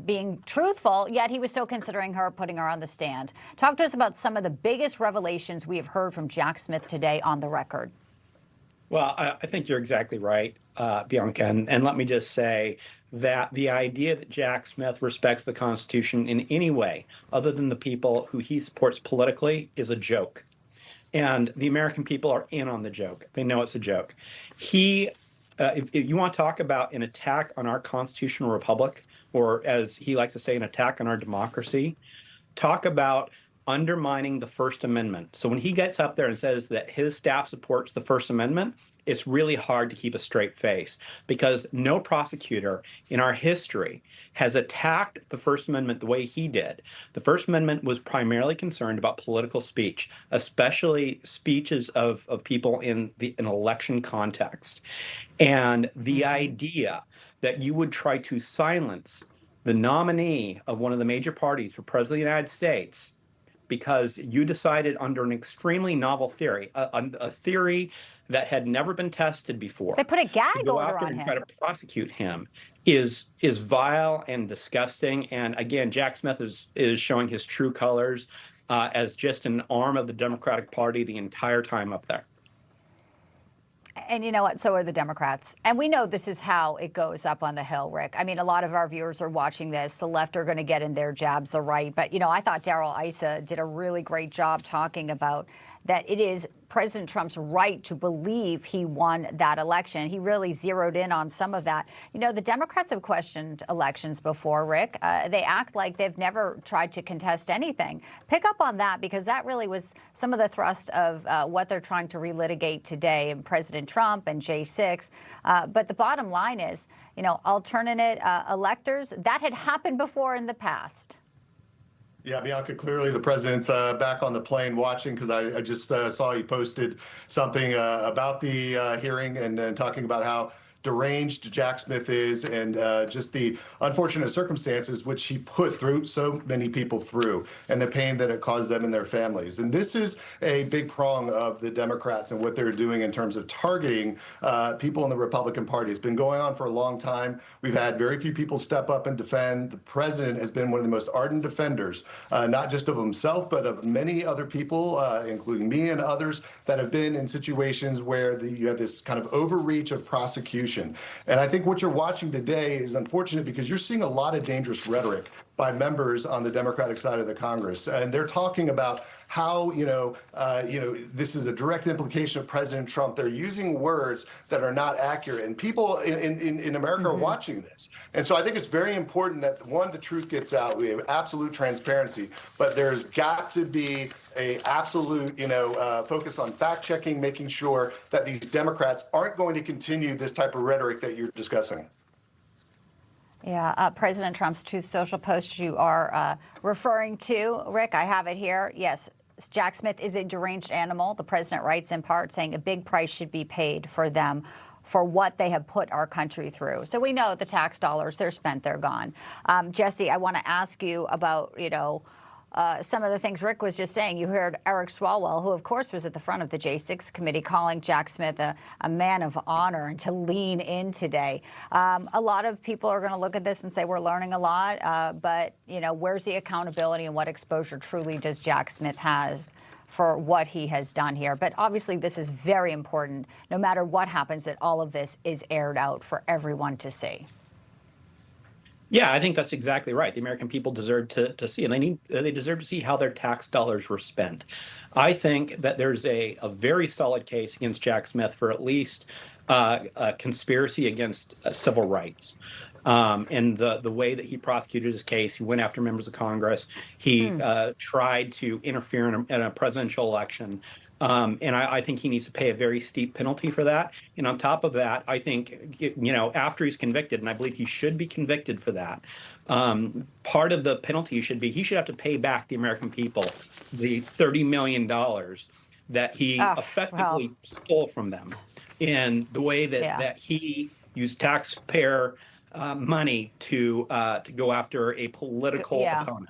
being truthful, yet he was still considering her, putting her on the stand. Talk to us about some of the biggest revelations we have heard from Jack Smith today on the record. Well, I think you're exactly right, Bianca. And let me just say that the idea that Jack Smith respects the Constitution in any way other than the people who he supports politically is a joke. And the American people are in on the joke. They know it's a joke. If you want to talk about an attack on our constitutional republic, or as he likes to say, an attack on our democracy, talk about undermining the First Amendment. So when he gets up there and says that his staff supports the First Amendment, it's really hard to keep a straight face because no prosecutor in our history has attacked the First Amendment the way he did. The First Amendment was primarily concerned about political speech, especially speeches of people in an election context. And the idea that you would try to silence the nominee of one of the major parties for president of the United States because you decided under an extremely novel theory, a theory that had never been tested before. They put a gag to go order after on and him. try to prosecute him is vile and disgusting. And again, Jack Smith is showing his true colors as just an arm of the Democratic Party the entire time up there. And you know what? So are the Democrats. And we know this is how it goes up on the Hill, Rick. I mean, a lot of our viewers are watching this. The left are going to get in their jabs, the right. But, you know, I thought Darrell Issa did a really great job talking about that it is President Trump's right to believe he won that election. He really zeroed in on some of that. You know, the Democrats have questioned elections before, Rick. They act like they've never tried to contest anything. Pick up on that, because that really was some of the thrust of what they're trying to relitigate today, and President Trump and J6. But the bottom line is, you know, alternate electors, that had happened before in the past. Yeah, Bianca, clearly the president's back on the plane watching, because I just saw he posted something about the hearing and talking about how deranged Jack Smith is and just the unfortunate circumstances which he put through so many people through, and the pain that it caused them and their families. And this is a big prong of the Democrats and what they're doing in terms of targeting people in the Republican Party. It's been going on for a long time. We've had very few people step up and defend. The president has been one of the most ardent defenders, not just of himself, but of many other people, including me and others, that have been in situations where you have this kind of overreach of prosecution. And I think what you're watching today is unfortunate, because you're seeing a lot of dangerous rhetoric by members on the Democratic side of the Congress, and they're talking about how this is a direct implication of President Trump. They're using words that are not accurate, and people in America are watching this. And so I think it's very important that, one, the truth gets out. We have absolute transparency, but there's got to be a absolute focus on fact checking, making sure that these Democrats aren't going to continue this type of rhetoric that you're discussing. Yeah, President Trump's Truth Social post you are referring to, Rick, I have it here. Yes, Jack Smith is a deranged animal. The president writes in part saying a big price should be paid for them for what they have put our country through. So we know the tax dollars, they're spent, they're gone. Jesse, I want to ask you about, some of the things Rick was just saying. You heard Eric Swalwell, who, of course, was at the front of the J6 committee, calling Jack Smith a man of honor and to lean in today. A lot of people are going to look at this and say we're learning a lot, but, where's the accountability and what exposure truly does Jack Smith have for what he has done here? But obviously, this is very important, no matter what happens, that all of this is aired out for everyone to see. Yeah, I think that's exactly right. The American people deserve to see, and they deserve to see how their tax dollars were spent. I think that there's a very solid case against Jack Smith for at least a conspiracy against civil rights. And the way that he prosecuted his case, he went after members of Congress. He tried to interfere in a presidential election. And I think he needs to pay a very steep penalty for that. And on top of that, I think, after he's convicted, and I believe he should be convicted for that, part of the penalty should be he should have to pay back the American people the $30 million that he effectively stole from them in the way that he used taxpayer money to go after a political opponent.